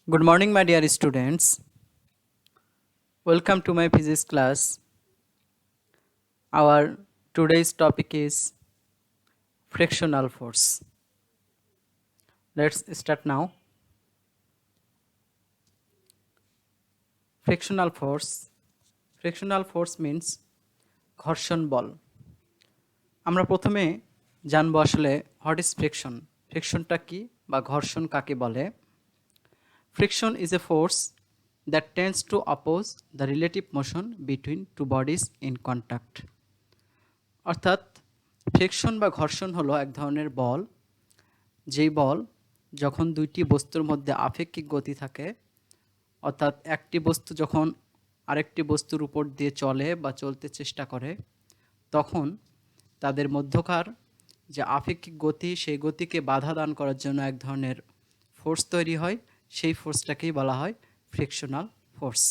Good morning, my dear students. Welcome to my physics class. Our today's topic is frictional force. Let's start now. Frictional force. Frictional force means ঘর্ষণ বল। আমরা প্রথমে জানবো আসলে what is friction. ফ্রিকশনটা কি বা ঘর্ষণ কাকে বলে? Friction is a force that tends to oppose the relative motion between two bodies in contact. অর্থাৎ ফ্রিকশন বা ঘর্ষণ হলো এক ধরনের বল, যেই বল যখন দুইটি বস্তুর মধ্যে আপেক্ষিক গতি থাকে, অর্থাৎ একটি বস্তু যখন আরেকটি বস্তুর উপর দিয়ে চলে বা চলতে চেষ্টা করে, তখন তাদের মধ্যকার যে আপেক্ষিক গতি, সেই গতিকে বাধা দান করার জন্য এক ধরনের ফোর্স তৈরি হয়। সেই ফোর্সটাকেই বলা হয় frictional force.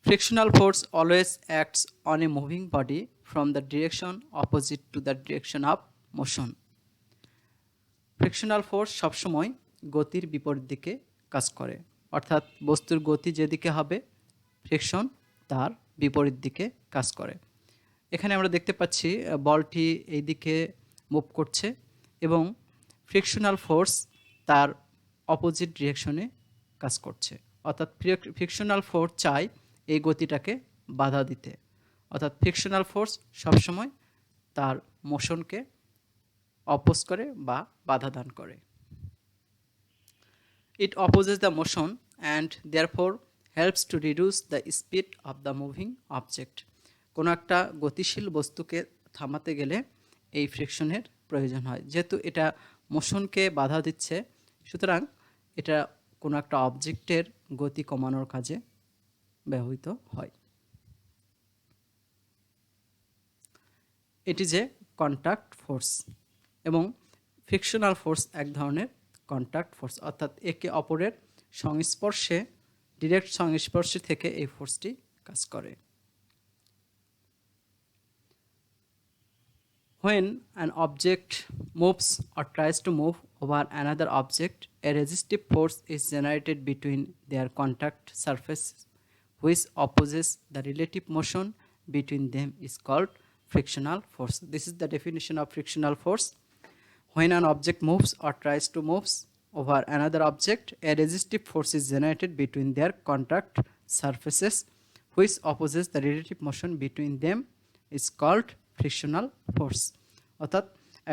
Frictional force always acts on a moving body from the direction opposite to the direction of motion. Frictional force সবসময় গতির বিপরীত দিকে কাজ করে, অর্থাৎ বস্তুর গতি যেদিকে হবে ফ্রিকশন তার বিপরীত দিকে কাজ করে। এখানে আমরা দেখতে পাচ্ছি বলটি এই দিকে মুভ করছে এবং ফ্রিকশনাল ফোর্স তার অপোজিট ডিরেকশনে কাজ করছে, অর্থাৎ ফ্রিকশনাল ফোর্স চায় এই গতিটাকে বাধা দিতে, অর্থাৎ ফ্রিকশনাল ফোর্স সবসময় তার মোশনকে অপোজ করে বা বাধা দান করে। It opposes the motion and therefore helps to reduce the speed of the moving object. কোনো একটা গতিশীল বস্তুকে থামাতে গেলে এই ফ্রিকশনের প্রয়োজন হয়। যেহেতু এটা মোশনকে বাধা দিচ্ছে, সুতরাং এটা কোনো একটা অবজেক্টের গতি কমানোর কাজে ব্যবহৃত হয়। এটি যে কন্ট্যাক্ট ফোর্স, এবং ফ্রিকশনাল ফোর্স এক ধরনের কন্ট্যাক্ট ফোর্স, অর্থাৎ একে অপরের সংস্পর্শে, ডিরেক্ট সংস্পর্শে থেকে এই ফোর্সটি কাজ করে। When an object moves or tries to move over another object, a resistive force is generated between their contact surfaces, which opposes the relative motion between them is called frictional force. This is the definition of frictional force. When an object moves or tries to move over another object, a resistive force is generated between their contact surfaces, which opposes the relative motion between them is called frictional force. অর্থাৎ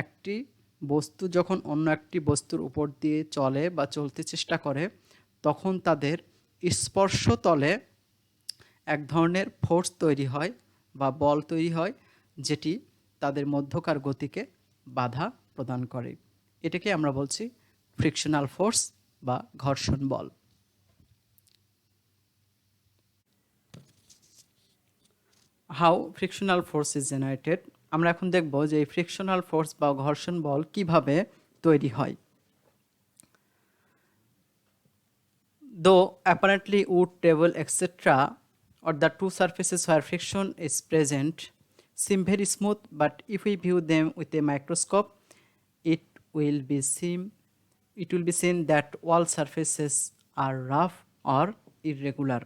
একটি বস্তু যখন অন্য একটি বস্তুর উপর দিয়ে চলে বা চলতে চেষ্টা করে, তখন তাদের স্পর্শতলে এক ধরনের ফোর্স তৈরি হয় বা বল তৈরি হয়, যেটি তাদের মধ্যকার গতিকে বাধা প্রদান করে। এটাকে আমরা বলছি ফ্রিকশনাল ফোর্স বা ঘর্ষণ বল। How frictional force is generated. আমরা এখন দেখব যে এই ফ্রিকশনাল ফোর্স বা ঘর্ষণ বল কিভাবে তৈরি হয়। Though apparently wood, table, etc., or the two surfaces where friction is present seem very smooth, but if we view them with a microscope, it will be seen that all surfaces are rough or irregular.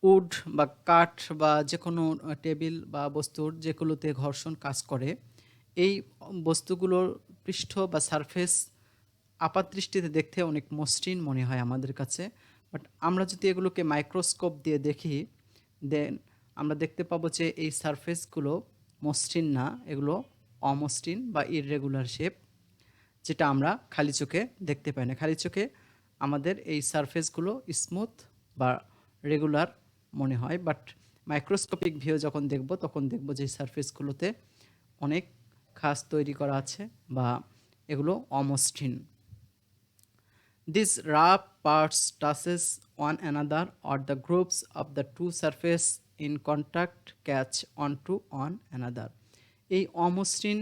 Wood বা কাঠ বা যে কোনো table বা বস্তুর যেগুলোতে ঘর্ষণ কাজ করে, এই বস্তুগুলোর পৃষ্ঠ বা সারফেস আপাতদৃষ্টিতে দেখতে অনেক মসৃণ মনে হয় আমাদের কাছে, বাট আমরা যদি এগুলোকে মাইক্রোস্কোপ দিয়ে দেখি, দেন আমরা দেখতে পাবো যে এই সারফেসগুলো মসৃণ না, এগুলো অমসৃণ বা ইররেগুলার শেপ, যেটা আমরা খালি চোখে দেখতে পাই না। খালি চোখে আমাদের এই সারফেসগুলো স্মুথ বা রেগুলার মনে হয়, বাট মাইক্রোস্কোপিক ভিউ যখন দেখব তখন দেখব যে সারফেসগুলোতে অনেক খাঁজ তৈরি করা আছে বা এগুলো অমসৃণ। These rough parts touches one another or the groups of the two surface in contact catch onto one another. এই অমসৃণ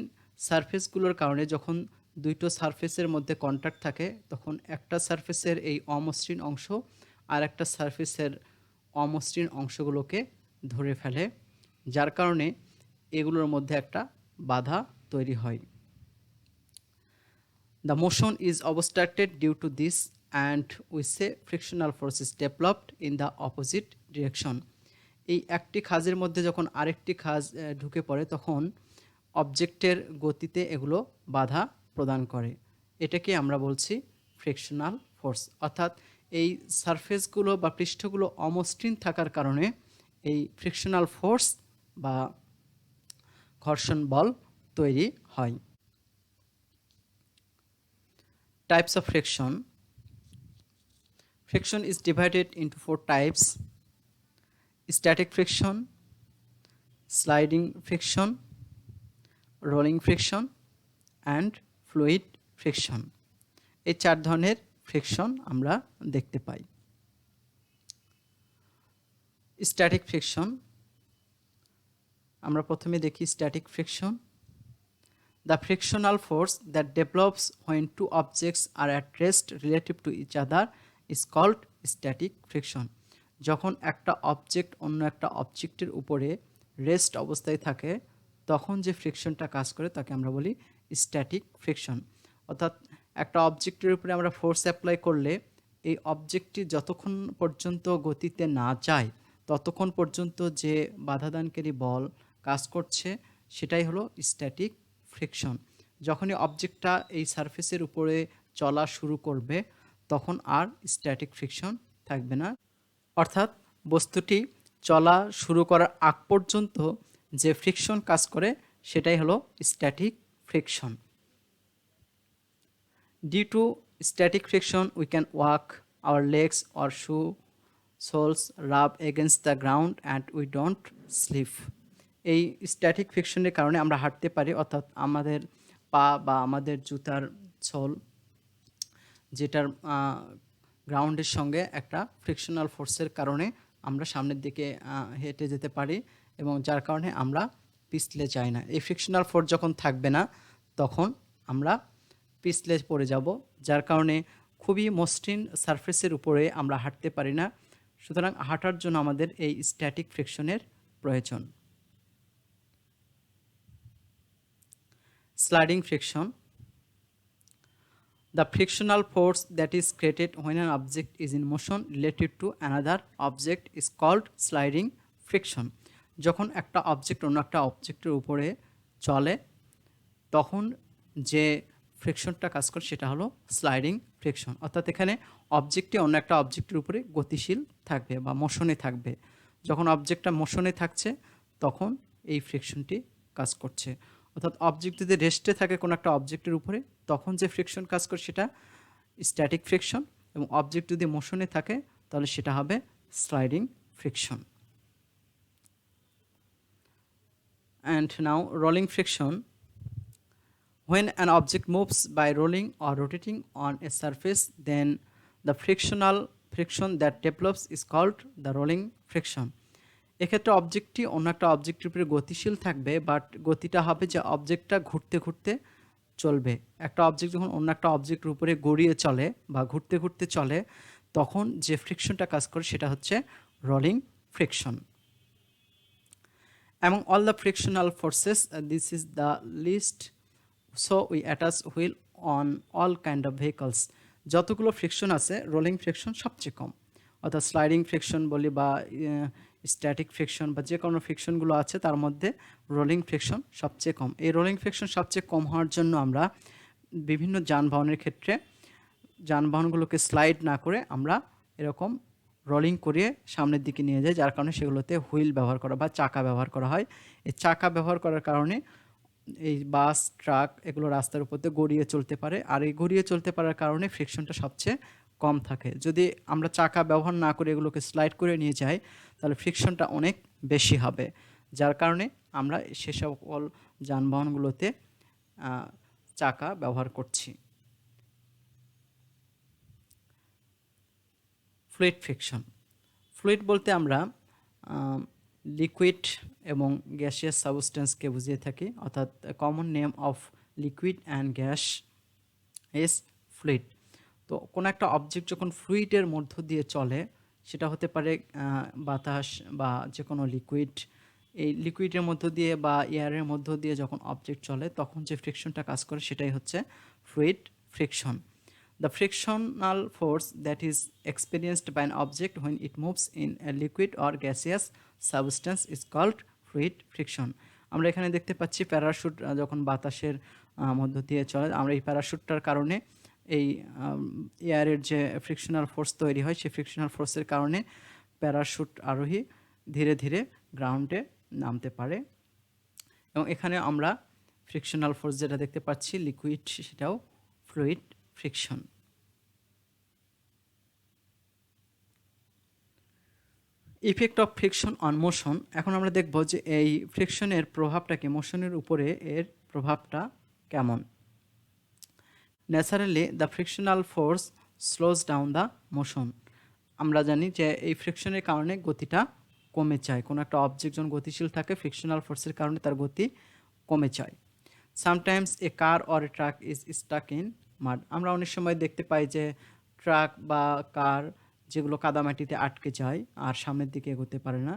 সারফেসগুলোর কারণে যখন দুটো সারফেসের মধ্যে কন্ট্যাক্ট থাকে, তখন একটা সারফেসের এই অমসৃণ অংশ আর একটা সারফেসের অমসৃণ অংশগুলোকে ধরে ফেলে, যার কারণে এগুলোর মধ্যে একটা বাধা তৈরি হয়। The motion is obstructed due to this and we say frictional force is developed in the opposite direction. এই একটি খাঁজের মধ্যে যখন আরেকটি খাঁজ ঢুকে পড়ে তখন অবজেক্টের গতিতে এগুলো বাধা প্রদান করে। এটাকে আমরা বলছি ফ্রিকশনাল ফোর্স। অর্থাৎ এই সারফেসগুলো বা পৃষ্ঠগুলো অমসৃণ থাকার কারণে এই ফ্রিকশনাল ফোর্স বা ঘর্ষণ বল তৈরি হয়। Types of friction. Friction is divided into 4 types: static friction, sliding friction, rolling friction and fluid friction. এই 4 ধরনের ফ্রিকশন আমরা দেখতে পাই। স্ট্যাটিক ফ্রিকশন, আমরা প্রথমে দেখি static friction. The frictional force that develops when two objects are at rest relative to each other is called static friction. যখন একটা object অন্য একটা অবজেক্টের উপরে রেস্ট অবস্থায় থাকে তখন যে ফ্রিকশনটা কাজ করে তাকে আমরা বলি স্ট্যাটিক ফ্রিকশন। অর্থাৎ একটা অবজেক্টের উপরে আমরা ফোর্স অ্যাপ্লাই করলে এই অবজেক্টটি যতক্ষণ পর্যন্ত গতিতে না যায় ততক্ষণ পর্যন্ত যে বাধাদানকারী বল কাজ করছে সেটাই হলো স্ট্যাটিক ফ্রিকশন। যখনই অবজেক্টটা এই সারফেসের উপরে চলা শুরু করবে তখন আর স্ট্যাটিক ফ্রিকশন থাকবে না। অর্থাৎ বস্তুটি চলা শুরু করার আগ পর্যন্ত যে ফ্রিকশন কাজ করে সেটাই হলো static friction. Due to static friction we can walk, our legs or soles rub against the ground and we don't slip. এই স্ট্যাটিক ফ্রিকশনের কারণে আমরা হাঁটতে পারি, অর্থাৎ আমাদের পা বা আমাদের জুতার সোল যেটার গ্রাউন্ডের সঙ্গে একটা ফ্রিকশনাল ফোর্সের কারণে আমরা সামনের দিকে হেঁটে যেতে পারি এবং যার কারণে আমরা পিছলে যাই না। এই ফ্রিকশনাল ফোর্স যখন থাকবে না তখন আমরা পিছলে পড়ে যাব, যার কারণে খুবই মসৃণ সারফেসের উপরে আমরা হাঁটতে পারি না। সুতরাং হাঁটার জন্য আমাদের এই স্ট্যাটিক ফ্রিকশনের প্রয়োজন। Sliding friction. The frictional force that is created when an object is in motion related to another object is called sliding friction. যখন একটা অবজেক্ট অন্য একটা অবজেক্টের উপরে চলে তখন যে ফ্রিকশনটা কাজ করে সেটা হলো স্লাইডিং ফ্রিকশন। অর্থাৎ এখানে অবজেক্টটি অন্য একটা অবজেক্টের উপরে গতিশীল থাকবে বা মোশনে থাকবে। যখন অবজেক্টটা মোশনে থাকছে তখন এই ফ্রিকশনটি কাজ করছে। অর্থাৎ অবজেক্ট যদি রেস্টে থাকে কোনো একটা অবজেক্টের উপরে তখন যে ফ্রিকশন কাজ করে সেটা স্ট্যাটিক ফ্রিকশন, এবং অবজেক্ট যদি মোশনে থাকে তাহলে সেটা হবে sliding friction. And now rolling friction. When an object moves by rolling or rotating on a surface, then the friction that develops is called the rolling friction. এক্ষেত্রে অবজেক্টটি অন্য একটা অবজেক্টের উপরে গতিশীল থাকবে, বাট গতিটা হবে যে অবজেক্টটা ঘুরতে ঘুরতে চলবে। একটা অবজেক্ট যখন অন্য একটা অবজেক্টের উপরে গড়িয়ে চলে বা ঘুরতে ঘুরতে চলে তখন যে ফ্রিকশনটা কাজ করে সেটা হচ্ছে rolling friction. Among all the frictional forces, this is the least, so we attach wheel on all kind of vehicles. যতগুলো ফ্রিকশন আছে রোলিং ফ্রিকশন সবচেয়ে কম। অর্থাৎ স্লাইডিং ফ্রিকশন বলি বা স্ট্যাটিক ফ্রিকশন বা যে কোনো ফ্রিকশনগুলো আছে তার মধ্যে রোলিং ফ্রিকশন সবচেয়ে কম। এই রোলিং ফ্রিকশন সবচেয়ে কম হওয়ার জন্য আমরা বিভিন্ন যানবাহনের ক্ষেত্রে যানবাহনগুলোকে স্লাইড না করে আমরা এরকম রোলিং করিয়ে সামনের দিকে নিয়ে যায়, যার কারণে সেগুলোতে হুইল ব্যবহার করা বা চাকা ব্যবহার করা হয়। এই চাকা ব্যবহার করার কারণে এই বাস ট্রাক এগুলো রাস্তার উপর দিয়ে গড়িয়ে চলতে পারে, আর এই গড়িয়ে চলতে পারার কারণে ফ্রিকশনটা সবচেয়ে কম থাকে। যদি আমরা চাকা ব্যবহার না করে এগুলোকে স্লাইড করে নিয়ে যাই তাহলে ফ্রিকশনটা অনেক বেশি হবে, যার কারণে আমরা সে সকল যানবাহনগুলোতে চাকা ব্যবহার করছি। Fluid friction. ফ্লুইড বলতে আমরা লিকুইড এবং গ্যাসিয়াস সাবস্টেন্সকে বুঝিয়ে থাকি, অর্থাৎ common name of liquid and gas is fluid. তো কোনো একটা অবজেক্ট যখন ফ্লুইডের মধ্য দিয়ে চলে সেটা হতে পারে বাতাস বা যে কোনো লিকুইড। এই লিকুইডের মধ্য দিয়ে বা এয়ারের মধ্য দিয়ে যখন অবজেক্ট চলে তখন যে ফ্রিকশনটা কাজ করে সেটাই হচ্ছে fluid friction. The frictional force that is experienced by an object when it moves in a liquid or gaseous substance is called fluid friction. আমরা এখানে দেখতে পাচ্ছি প্যারাশুট যখন বাতাসের মধ্য দিয়ে চলে, আমরা এই প্যারাশুটটার কারণে এই এয়ারের যে ফ্রিকশনাল ফোর্স তৈরি হয়, সেই ফ্রিকশনাল ফোর্সের কারণে প্যারাশুট আরোহী ধীরে ধীরে গ্রাউন্ডে নামতে পারে। এবং এখানে আমরা ফ্রিকশনাল ফোর্স যেটা দেখতে পাচ্ছি লিকুইড, সেটাও fluid friction. Effect of friction on motion. এখন আমরা দেখব যে এই ফ্রিকশনের প্রভাবটা কি, মোশনের উপরে এর প্রভাবটা কেমন। Naturally the frictional force slows down the motion. আমরা জানি যে এই ফ্রিকশনের কারণে গতিটা কমে যায়। কোনো একটা অবজেক্ট যখন গতিশীল থাকে, ফ্রিকশনাল ফোর্সের কারণে তার গতি কমে যায়। Sometimes a car or a truck is stuck in mud. আমরা অনেক সময় দেখতে পাই যে ট্রাক বা কার যেগুলো কাদামাটিতে আটকে যায় আর সামনের দিকে এগোতে পারে না।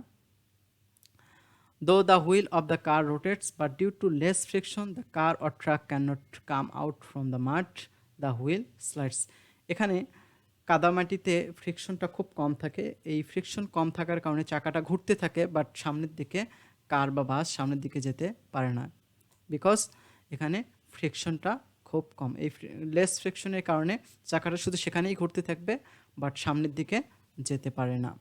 Though the wheel of the car rotates, but due to less friction, the car or truck cannot come out from the mud, the wheel slides. এখানে কাদামাটিতে ফ্রিকশনটা খুব কম থাকে। এই ফ্রিকশন কম থাকার কারণে চাকাটা ঘুরতে থাকে, বাট সামনের দিকে কার বা বাস সামনের দিকে যেতে পারে না, বিকজ এখানে ফ্রিকশনটা খুব কম। এই লেস ফ্রিকশনের কারণে চাকাটা শুধু সেখানেই ঘুরতে থাকবে, বাট সামনের দিকে যেতে পারে না।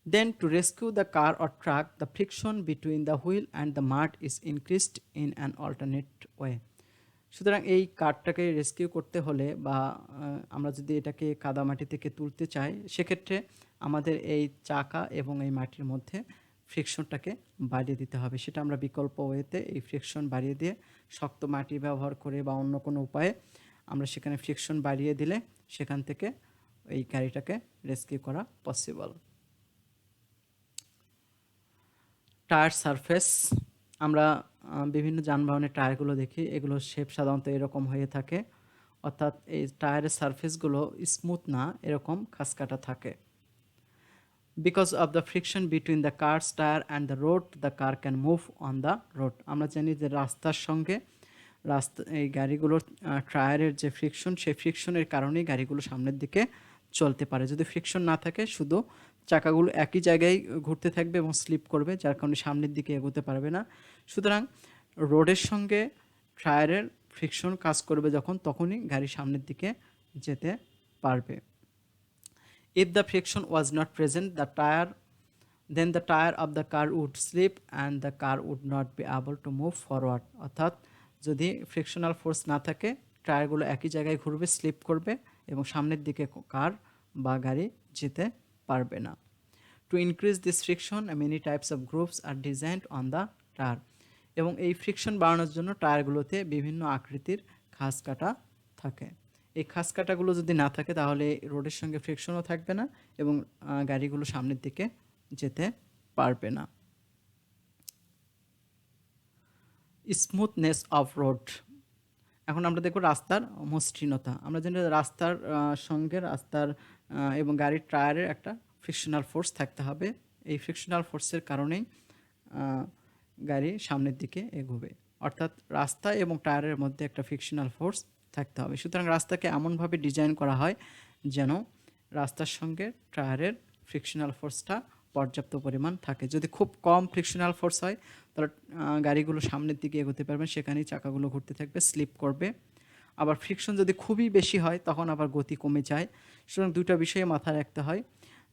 Then to rescue the car or truck, the friction between the wheel and the mud is increased in an alternate way. সুতরাং এই কারটাকে রেস্কিউ করতে হলে বা আমরা যদি এটাকে কাদামাটি থেকে তুলতে চাই, সেক্ষেত্রে আমাদের এই চাকা এবং এই মাটির মধ্যে ফ্রিকশনটাকে বাড়িয়ে দিতে হবে। সেটা আমরা বিকল্প ওয়েতে এই ফ্রিকশন বাড়িয়ে দিয়ে শক্ত মাটি ব্যবহার করে বা অন্য কোনো উপায়ে আমরা সেখানে ফ্রিকশন বাড়িয়ে দিলে সেখান থেকে এই গাড়িটাকে রেস্কিউ করা পসিবল। Tyre surface. আমরা বিভিন্ন যানবাহনের টায়ারগুলো দেখি, এগুলো শেপ সাধারণত এরকম হয়ে থাকে, অর্থাৎ এই টায়ারের সারফেসগুলো স্মুথ না, এরকম খাসকাটা থাকে। Because of the friction between the cars tyre and the road, the car can move on the road. আমরা জানি যে রাস্তার সঙ্গে এই গাড়িগুলোর টায়ারের যে ফ্রিকশন, সেই ফ্রিকশনের কারণেই গাড়িগুলো সামনের দিকে চলতে পারে। যদি ফ্রিকশন না থাকে, শুধু চাকাগুলো একই জায়গায় ঘুরতে থাকবে এবং স্লিপ করবে, যার কারণে সামনের দিকে এগোতে পারবে না। সুতরাং রোডের সঙ্গে টায়ারের ফ্রিকশন কাজ করবে যখন, তখনই গাড়ি সামনের দিকে যেতে পারবে। If the friction was not present, then the tire of the car would slip and the car would not be able to move forward. অর্থাৎ যদি ফ্রিকশনাল ফোর্স না থাকে, টায়ারগুলো একই জায়গায় ঘুরবে, স্লিপ করবে এবং সামনের দিকে কার বা গাড়ি যেতে পারবে না। To increase this friction, many types of grooves are designed on the tyre. এবং এই ফ্রিকশন বাড়ানোর জন্য টায়ারগুলোতে বিভিন্ন আকৃতির খাস কাটা থাকে। এই খাস কাটাগুলো যদি না থাকে, তাহলে রোডের সঙ্গে ফ্রিকশনও থাকবে না এবং গাড়িগুলো সামনের দিকে যেতে পারবে না। Smoothness of road. এখন আমরা দেখব রাস্তার মসৃণতা। আমরা জানি রাস্তার সঙ্গে রাস্তার এবং গাড়ির টায়ারের একটা ফ্রিকশনাল ফোর্স থাকতে হবে। এই ফ্রিকশনাল ফোর্সের কারণেই গাড়ি সামনের দিকে এগোবে, অর্থাৎ রাস্তা এবং টায়ারের মধ্যে একটা ফ্রিকশনাল ফোর্স থাকতে হবে। সুতরাং রাস্তাকে এমনভাবে ডিজাইন করা হয় যেন রাস্তার সঙ্গে টায়ারের ফ্রিকশনাল ফোর্সটা পর্যাপ্ত পরিমাণ থাকে। যদি খুব কম ফ্রিকশনাল ফোর্স হয়, তাহলে গাড়িগুলো সামনের দিকে এগোতে পারবে, সেখানেই চাকাগুলো ঘুরতে থাকবে, স্লিপ করবে। আবার ফ্রিকশন যদি খুবই বেশি হয়, তখন আবার গতি কমে যায়। সুতরাং দুটো বিষয়ে মাথায় রাখতে হয়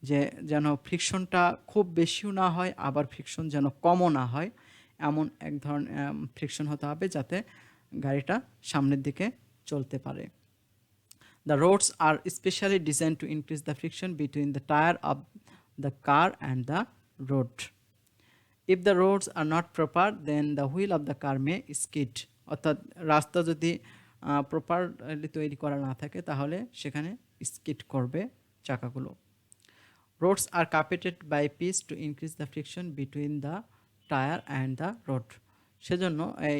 যে যেন ফ্রিকশনটা খুব বেশিও না হয়, আবার ফ্রিকশন যেন কমও না হয়, এমন এক ধরনের ফ্রিকশন হতে হবে যাতে গাড়িটা সামনের দিকে চলতে পারে। The roads are specially designed to increase the friction between the tire of the car and the road. If the roads are not proper, then the wheel of the car may skid. অর্থাৎ রাস্তা যদি properly তৈরি করা না থাকে, তাহলে সেখানে skid করবে চাকাগুলো। Roads are carpeted by pitch to increase the friction between the tyre and the road. সেজন্য এই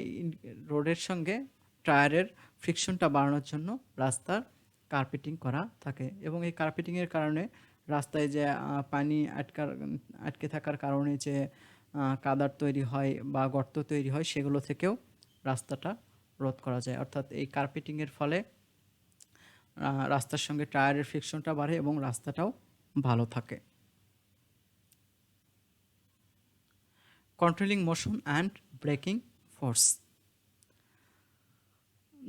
রোডের সঙ্গে টায়ারের ফ্রিকশনটা বাড়ানোর জন্য রাস্তার কার্পেটিং করা থাকে এবং এই কার্পেটিংয়ের কারণে রাস্তায় যে পানি আটকে থাকার কারণে যে কাদার তৈরি হয় বা গর্ত তৈরি হয়, সেগুলো থেকেও রাস্তাটা রোধ করা যায়। অর্থাৎ এই কার্পেটিংয়ের ফলে রাস্তার সঙ্গে টায়ারের ফ্রিকশনটা বাড়ে এবং রাস্তাটাও ভালো থাকে। Controlling motion and breaking force.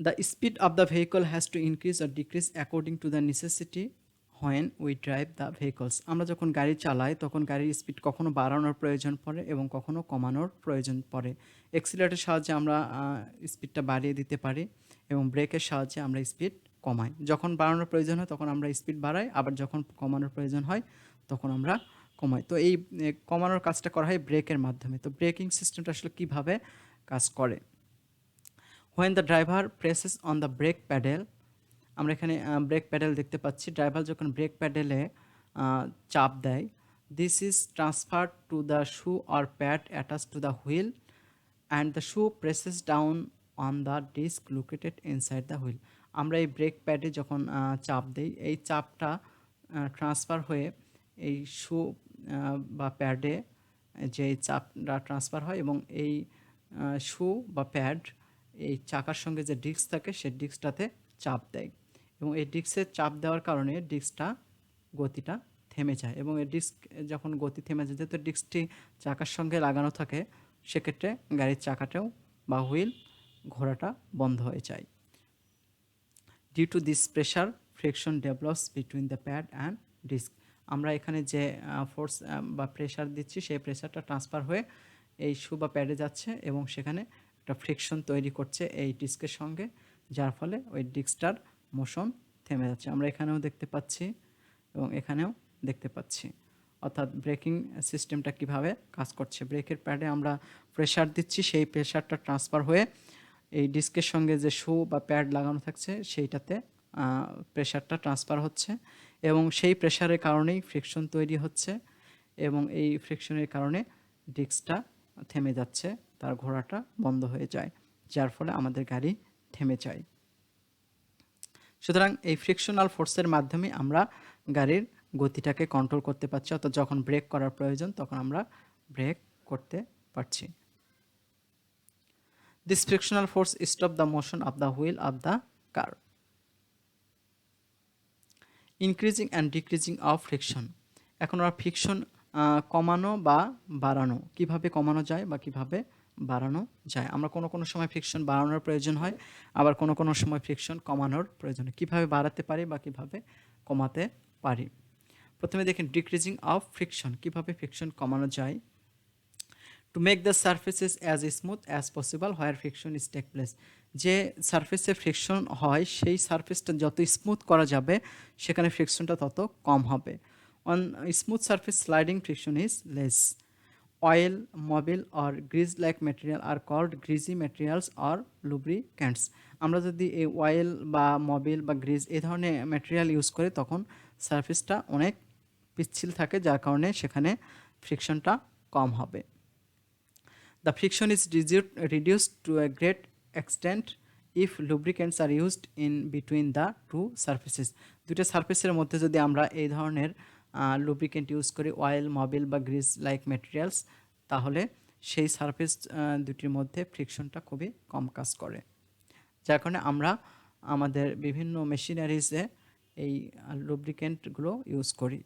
The speed of the vehicle has to increase or decrease according to the necessity when we drive the vehicles. আমরা যখন গাড়ি চালাই তখন গাড়ির স্পিড কখনো বাড়ানোর প্রয়োজন পড়ে এবং কখনো কমানোর প্রয়োজন পড়ে। এক্সিলারেটের সাহায্যে আমরা স্পিডটা বাড়িয়ে দিতে পারি এবং ব্রেকের সাহায্যে আমরা স্পিড কমাই। যখন বাড়ানোর প্রয়োজন হয় তখন আমরা স্পিড বাড়াই, আবার যখন কমানোর প্রয়োজন হয় তখন আমরা কমাই। তো এই কমানোর কাজটা করা হয় ব্রেকের মাধ্যমে। তো ব্রেকিং সিস্টেমটা আসলে কীভাবে কাজ করে? When the driver presses on the brake pedal, আমরা এখানে ব্রেক প্যাডেল দেখতে পাচ্ছি। ড্রাইভার যখন ব্রেক প্যাডেলে চাপ দেয়, this is transferred to the shoe or pad attach to the wheel and the shoe presses down on the disc located inside the wheel. আমরা এই ব্রেক প্যাডে যখন চাপ দিই, এই চাপটা ট্রান্সফার হয়ে এই শু বা প্যাডে যে চাপটা ট্রান্সফার হয় এবং এই শু বা প্যাড এই চাকার সঙ্গে যে ডিস্ক থাকে সেই ডিস্কটাতে চাপ দেয় এবং এই ডিস্কে চাপ দেওয়ার কারণে ডিস্কটা গতিটা থেমে যায় এবং এই ডিস্ক যখন গতি থেমে যায়, যেহেতু ডিস্কটি চাকার সঙ্গে লাগানো থাকে, সেক্ষেত্রে গাড়ির চাকাটাও বা হুইল ঘোরাটা বন্ধ হয়ে যায়। Due to this pressure friction develops between the pad and disc. আমরা এখানে যে ফোর্স বা প্রেশার দিচ্ছি সেই প্রেশারটা ট্রান্সফার হয়ে এই শু বা প্যাডে যাচ্ছে এবং সেখানে একটা ফ্রিকশন তৈরি করছে এই ডিস্কের সঙ্গে, যার ফলে ওই ডিস্কটার মোশন থেমে যাচ্ছে। আমরা এখানেও দেখতে পাচ্ছি এবং এখানেও দেখতে পাচ্ছি। অর্থাৎ ব্রেকিং সিস্টেমটা কিভাবে কাজ করছে। ব্রেকের প্যাডে আমরা প্রেশার দিচ্ছি, সেই প্রেশারটা ট্রান্সফার হয়ে এই ডিস্কের সঙ্গে যে শু বা প্যাড লাগানো থাকছে সেইটাতে প্রেশারটা ট্রান্সফার হচ্ছে এবং সেই প্রেশারের কারণেই ফ্রিকশন তৈরি হচ্ছে এবং এই ফ্রিকশনের কারণে ডিস্কটা থেমে যাচ্ছে, তার ঘোড়াটা বন্ধ হয়ে যায়, যার ফলে আমাদের গাড়ি থেমে যায়। সুতরাং এই ফ্রিকশনাল ফোর্সের মাধ্যমে আমরা গাড়ির গতিটাকে কন্ট্রোল করতে পারছি, অর্থাৎ যখন ব্রেক করার প্রয়োজন তখন আমরা ব্রেক করতে পারছি। This frictional force stop the motion of the wheel of the car. Increasing and decreasing of friction. এখন আমরা ফ্রিকশন কমানো বা বাড়ানো, কিভাবে কমানো যায় বা কিভাবে বাড়ানো যায়। আমরা কোনো সময় ফ্রিকশন বাড়ানোর প্রয়োজন হয়, আবার কোনো সময় ফ্রিকশন কমানোর প্রয়োজন হয়। কীভাবে বাড়াতে পারি বা কিভাবে কমাতে পারি। প্রথমে দেখেন ডিক্রিজিং অফ ফ্রিকশন, কিভাবে ফ্রিকশন কমানো যায়। To make the surfaces as smooth as possible where friction is take place. যে সারফেসে ফ্রিকশন হয় সেই সারফেসটা যত স্মুথ করা যাবে সেখানে ফ্রিকশনটা তত কম হবে। On smooth surface sliding friction is less. Oil, mobil or grease like material are called greasy materials or lubricants. আমরা যদি এই অয়েল বা মোবিল বা গ্রিজ এই ধরনের ম্যাটেরিয়াল ইউজ করি তখন সারফেসটা অনেক পিচ্ছিল থাকে, যার কারণে সেখানে ফ্রিকশনটা কম হবে। The friction is reduced to a great extent if lubricants are used in between the two surfaces. দুটো সারফেসের মধ্যে যদি আমরা এই ধরনের লুব্রিকেন্ট ইউজ করি, অয়েল, মোবিল বা গ্রিজ লাইক ম্যাটেরিয়ালস, তাহলে সেই সারফেস দুটির মধ্যে ফ্রিকশনটা খুবই কম কাজ করে, যার কারণে আমরা আমাদের বিভিন্ন মেশিনারিজে এই লুব্রিকেন্টগুলো ইউজ করি।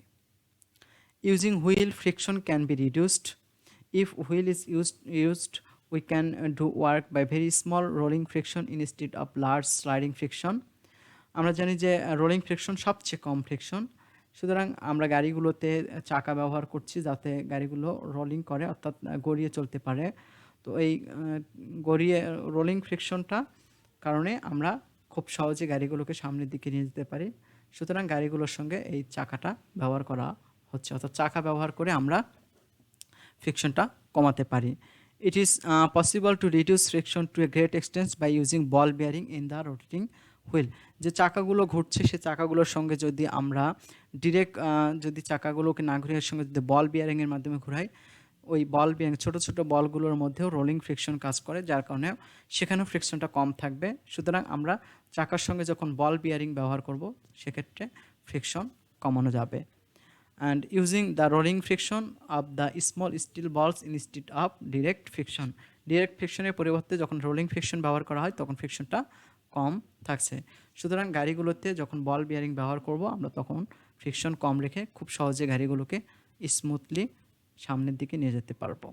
Using wheel friction can be reduced. If wheel is used, we can do work by very small rolling friction instead of large sliding friction. আমরা জানি যে রোলিং ফ্রিকশন সবচেয়ে কম ফ্রিকশন, সুতরাং আমরা গাড়িগুলোতে চাকা ব্যবহার করছি যাতে গাড়িগুলো রোলিং করে, অর্থাৎ গড়িয়ে চলতে পারে। তো এই গড়িয়ে রোলিং ফ্রিকশনটা কারণে আমরা খুব সহজে গাড়িগুলোকে সামনের দিকে নিয়ে যেতে পারি। সুতরাং গাড়িগুলোর সঙ্গে এই চাকাটা ব্যবহার করা হচ্ছে, অর্থাৎ চাকা ব্যবহার করে আমরা ফ্রিকশনটা কমাতে পারি। It is possible to reduce friction to a great extent by using ball bearing in the rotating wheel. যে চাকাগুলো ঘুরছে সে চাকাগুলোর সঙ্গে যদি আমরা ডিরেক্ট যদি চাকাগুলোকে না ঘুরিয়ে সঙ্গে যদি বল বিয়ারিংয়ের মাধ্যমে ঘুরাই, ওই বল বিয়ারিং ছোটো বলগুলোর মধ্যেও রোলিং ফ্রিকশন কাজ করে, যার কারণে সেখানেও ফ্রিকশনটা কম থাকবে। সুতরাং আমরা চাকার সঙ্গে যখন বল বিয়ারিং ব্যবহার করব সেক্ষেত্রে ফ্রিকশন কমানো যাবে। And using the rolling friction of the small steel balls instead of direct friction. Direct ফ্রিকশনের পরিবর্তে যখন রোলিং ফ্রিকশন ব্যবহার করা হয় তখন ফ্রিকশনটা কম থাকছে। সুতরাং গাড়িগুলোতে যখন বল বিয়ারিং ব্যবহার করব আমরা তখন ফ্রিকশন কম রেখে খুব সহজে গাড়িগুলোকে স্মুথলি সামনের দিকে নিয়ে যেতে পারবো।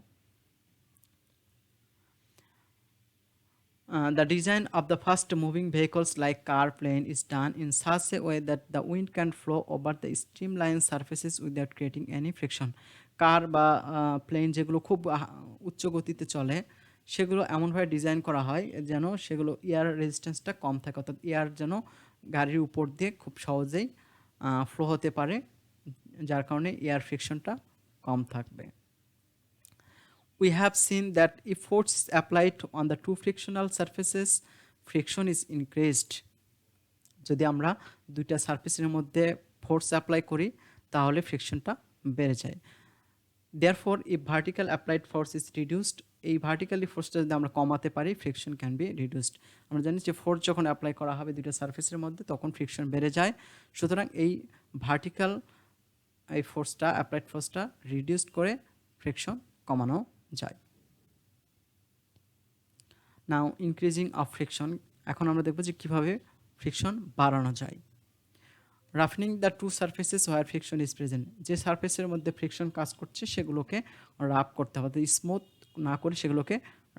The design of the fast moving vehicles like car, plane is done in such a way that the wind can flow over the streamlined surfaces without creating any friction. কার বা plane যেগুলো খুব উচ্চ গতিতে চলে সেগুলো এমনভাবে ডিজাইন করা হয় যেন সেগুলো এয়ার রেজিস্ট্যান্সটা কম থাকে, অর্থাৎ এয়ার যেন গাড়ির উপর দিয়ে খুব সহজেই ফ্লো হতে পারে, যার কারণে এয়ার ফ্রিকশনটা কম থাকবে। We have seen that if force is applied on the two frictional surfaces, friction is increased. যদি আমরা দুইটা সারফেসের মধ্যে ফোর্স অ্যাপ্লাই করি তাহলে ফ্রিকশনটা বেড়ে যায়। Therefore, if vertical applied force is reduced, এই ভার্টিক্যালি ফোর্সটা যদি আমরা কমাতে পারি ফ্রিকশন ক্যান বি রিডিউসড। আমরা জানি যে ফোর্স যখন অ্যাপ্লাই করা হবে দুইটা সারফেসের মধ্যে তখন ফ্রিকশন বেড়ে যায়। সুতরাং এই ভার্টিক্যাল এই ফোর্সটা অ্যাপ্লাইড ফোর্সটা রিডিউসড করে ফ্রিকশন কমানো যায়। নাও ইনক্রিজিং অফ ফ্রিকশন, এখন আমরা দেখব যে কীভাবে ফ্রিকশন বাড়ানো যায়। রাফনিং the two surfaces where friction is present, যে সারফেসের মধ্যে ফ্রিকশন কাজ করছে সেগুলোকে রাফ করতে হবে, স্মুথ না করে সেগুলোকে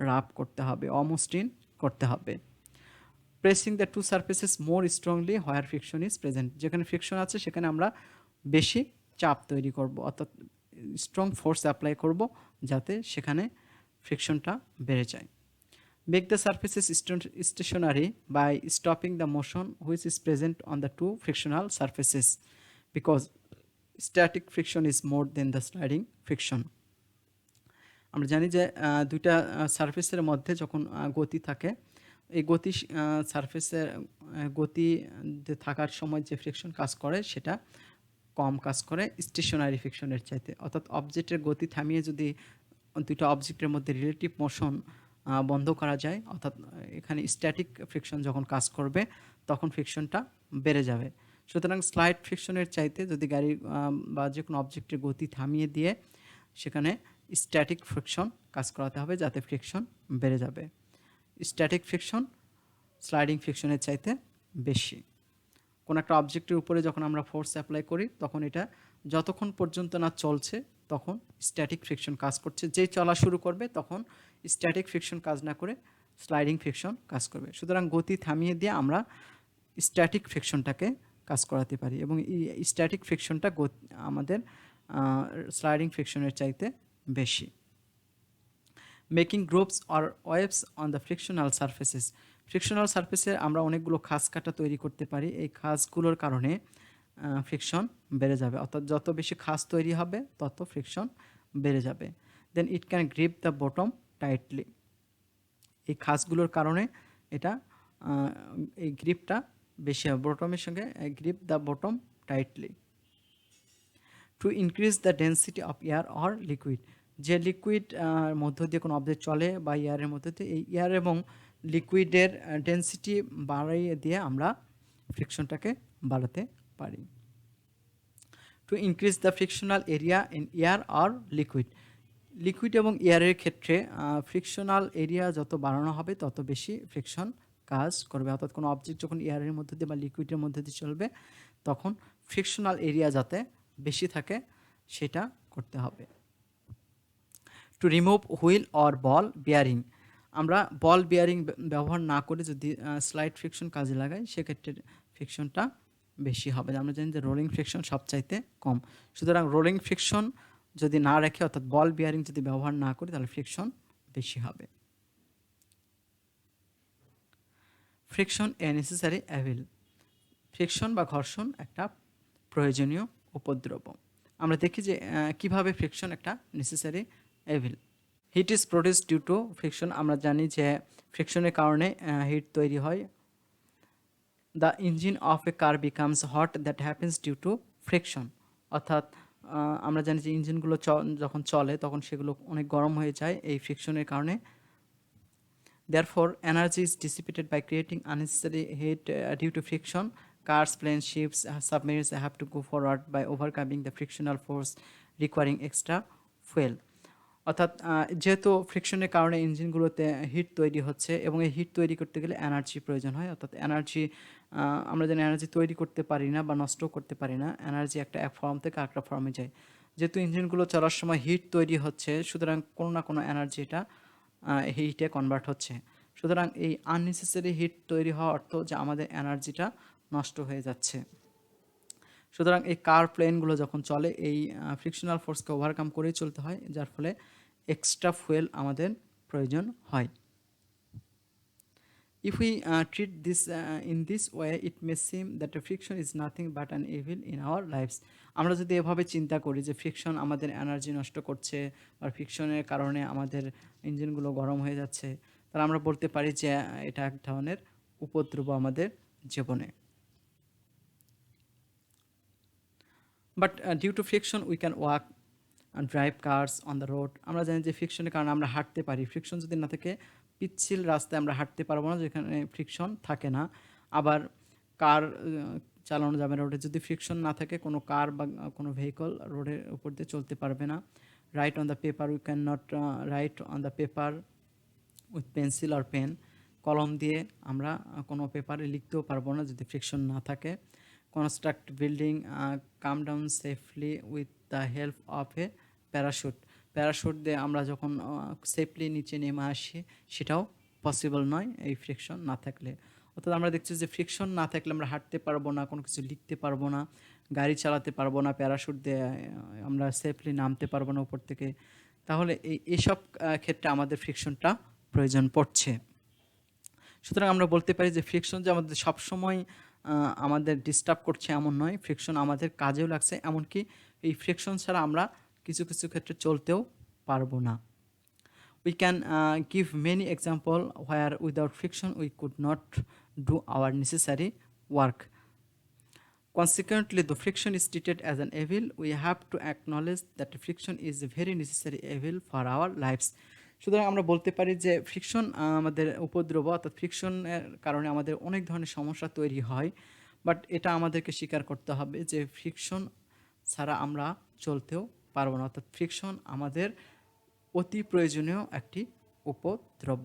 রাফ করতে হবে, অমসৃণ করতে হবে। Pressing the two surfaces more strongly where friction is present, যেখানে ফ্রিকশন আছে সেখানে আমরা বেশি চাপ তৈরি করব, অর্থাৎ স্ট্রং ফোর্স অ্যাপ্লাই করব যাতে সেখানে ফ্রিকশনটা বেড়ে যায়। Make the surfaces stationary by stopping the motion which is present on the two frictional surfaces, because static friction is more than the sliding friction. আমরা জানি যে দুইটা সারফেসের মধ্যে যখন গতি থাকে এই গতি সারফেসের গতি থাকার সময় যে ফ্রিকশন কাজ করে সেটা কম কাজ করে স্টেশনারি ফ্রিকশনের চাইতে, অর্থাৎ অবজেক্টের গতি থামিয়ে যদি দুইটা অবজেক্টের মধ্যে রিলেটিভ মোশন বন্ধ করা যায়, অর্থাৎ এখানে স্ট্যাটিক ফ্রিকশন যখন কাজ করবে তখন ফ্রিকশনটা বেড়ে যাবে। সুতরাং স্লাইড ফ্রিকশনের চাইতে যদি গাড়ি বা যে কোনো অবজেক্টের গতি থামিয়ে দিয়ে সেখানে স্ট্যাটিক ফ্রিকশন কাজ করাতে হবে যাতে ফ্রিকশন বেড়ে যাবে। স্ট্যাটিক ফ্রিকশন স্লাইডিং ফ্রিকশনের চাইতে বেশি। কোনো একটা অবজেক্টের উপরে যখন আমরা ফোর্স অ্যাপ্লাই করি তখন এটা যতক্ষণ পর্যন্ত না চলছে তখন স্ট্যাটিক ফ্রিকশন কাজ করছে, যেই চলা শুরু করবে তখন স্ট্যাটিক ফ্রিকশন কাজ না করে স্লাইডিং ফ্রিকশন কাজ করবে। সুতরাং গতি থামিয়ে দিয়ে আমরা স্ট্যাটিক ফ্রিকশনটাকে কাজ করাতে পারি এবং এই স্ট্যাটিক ফ্রিকশনটা আমাদের স্লাইডিং ফ্রিকশনের চাইতে বেশি। Making groups or waves on the frictional surfaces, frictional সারফেসে আমরা অনেকগুলো খাঁজ কাটা তৈরি করতে পারি, এই খাঁজগুলোর কারণে ফ্রিকশন বেড়ে যাবে, অর্থাৎ যত বেশি খাঁজ তৈরি হবে তত ফ্রিকশন বেড়ে যাবে। Then it can grip the bottom tightly, এই খাঁজগুলোর কারণে এটা এই গ্রিপটা বেশি হবে, বটমের সঙ্গে grip the bottom tightly. To increase the density of air or liquid, যে লিকুইড মধ্য দিয়ে কোনো অবজেক্ট চলে বা এয়ারের মধ্যে দিয়ে এই এয়ার এবং লিকুইডের ডেন্সিটি বাড়িয়ে দিয়ে আমরা ফ্রিকশনটাকে বাড়াতে পারি। Two increase the frictional area in air or liquid, liquid এবং এয়ারের ক্ষেত্রে ফ্রিকশনাল এরিয়া যত বাড়ানো হবে তত বেশি ফ্রিকশন কাজ করবে, অর্থাৎ কোনো অবজেক্ট যখন এয়ারের মধ্যে দিয়ে বা লিকুইডের মধ্যে দিয়ে চলবে তখন ফ্রিকশনাল এরিয়া যাতে বেশি থাকে সেটা করতে হবে। To remove wheel or ball bearing, আমরা বল বিয়ারিং ব্যবহার না করে যদি স্লাইড ফ্রিকশন কাজে লাগাই সেক্ষেত্রে ফ্রিকশনটা বেশি হবে। আমরা জানি যে রোলিং ফ্রিকশন সবচাইতে কম, সুতরাং রোলিং ফ্রিকশন যদি না রেখে অর্থাৎ বল বিয়ারিং যদি ব্যবহার না করি তাহলে ফ্রিকশন বেশি হবে। ফ্রিকশন এ নেসেসারি এভিল, ফ্রিকশন বা ঘর্ষণ একটা প্রয়োজনীয় উপদ্রব। আমরা দেখি যে কিভাবে ফ্রিকশন একটা necessary evil. Heat is produced due to friction, আমরা জানি যে ফ্রিকশনের কারণে হিট তৈরি হয়। The engine of a car becomes hot that happens due to friction, অর্থাৎ আমরা জানি যে ইঞ্জিনগুলো যখন চলে তখন সেগুলো অনেক গরম হয়ে যায় এই ফ্রিকশনের কারণে। Therefore, energy is dissipated by creating unnecessary heat due to friction. Cars, planes, ships, submarines have to go forward by overcoming the frictional force requiring extra fuel. অর্থাৎ যেহেতু ফ্রিকশনের কারণে ইঞ্জিনগুলোতে হিট তৈরি হচ্ছে এবং এই হিট তৈরি করতে গেলে এনার্জি প্রয়োজন হয়। অর্থাৎ এনার্জি আমরা জানি এনার্জি তৈরি করতে পারি না বা নষ্ট করতে পারি না। এনার্জি একটা এক ফর্ম থেকে আরেকটা ফর্মে যায়। যেহেতু ইঞ্জিনগুলো চলার সময় হিট তৈরি হচ্ছে, সুতরাং কোনো না কোনো এনার্জি এটা হিটে কনভার্ট হচ্ছে। সুতরাং এই আননেসেসারি হিট তৈরি হওয়া অর্থ যে আমাদের এনার্জিটা নষ্ট হয়ে যাচ্ছে। সুতরাং এই কার প্লেনগুলো যখন চলে এই ফ্রিকশনাল ফোর্সকে ওভারকাম করেই চলতে হয়, যার ফলে এক্সট্রা ফুয়েল আমাদের প্রয়োজন হয়। If we treat this in this way, it may seem that the friction is nothing but an evil in our lives. আমরা যদি এভাবে চিন্তা করি যে ফ্রিকশন আমাদের এনার্জি নষ্ট করছে বা ফ্রিকশনের কারণে আমাদের ইঞ্জিনগুলো গরম হয়ে যাচ্ছে, তাহলে আমরা বলতে পারি যে এটা এক ধরনের উপদ্রব আমাদের জীবনে। But due to friction we can walk drive cars on the road. আমরা জানি যে ফ্রিকশনের কারণে আমরা হাঁটতে পারি। ফ্রিকশন যদি না থাকে পিচ্ছিল রাস্তায় আমরা হাঁটতে পারবো না, যেখানে ফ্রিকশন থাকে না। আবার কার চালানো যাবে না রোডে, যদি ফ্রিকশন না থাকে কোনো কার বা কোনো ভেহিকল রোডের উপর দিয়ে চলতে পারবে না। Write on the paper we can not write on the paper with pencil আর পেন। কলম দিয়ে আমরা কোনো পেপারে লিখতেও পারবো না যদি ফ্রিকশন না থাকে। Construct building come down safely with the help of a parachute. Parachute দিয়ে আমরা যখন সেফলি নিচে নেমে আসি সেটাও পসিবল নয় এই ফ্রিকশন না থাকলে। অর্থাৎ আমরা দেখছি যে ফ্রিকশন না থাকলে আমরা হাঁটতে পারবো না, কোনো কিছু লিখতে পারবো না, গাড়ি চালাতে পারবো না, প্যারাশুট দিয়ে আমরা সেফলি নামতে পারবো না উপর থেকে। তাহলে এইসব ক্ষেত্রে আমাদের ফ্রিকশনটা প্রয়োজন পড়ছে। সুতরাং আমরা বলতে পারি যে ফ্রিকশন যে আমাদের সবসময় আমাদের ডিস্টার্ব করছে এমন নয়, ফ্রিকশন আমাদের কাজেও লাগছে। এমনকি এই ফ্রিকশন ছাড়া আমরা কিছু কিছু ক্ষেত্রে চলতেও পারবো না। We can give many example where without friction we could not do our necessary work. Consequently, the friction is treated as an evil. We have to acknowledge that friction is a very necessary evil for our lives. সুতরাং আমরা বলতে পারি যে friction আমাদের উপদ্রব, অর্থাৎ ফ্রিকশনের কারণে আমাদের অনেক ধরনের সমস্যা তৈরি হয়। বাট এটা আমাদেরকে স্বীকার করতে হবে যে ফ্রিকশন ছাড়া আমরা চলতেও পারবো না। অর্থাৎ ফ্রিকশন আমাদের অতি প্রয়োজনীয় একটি উপদ্রব।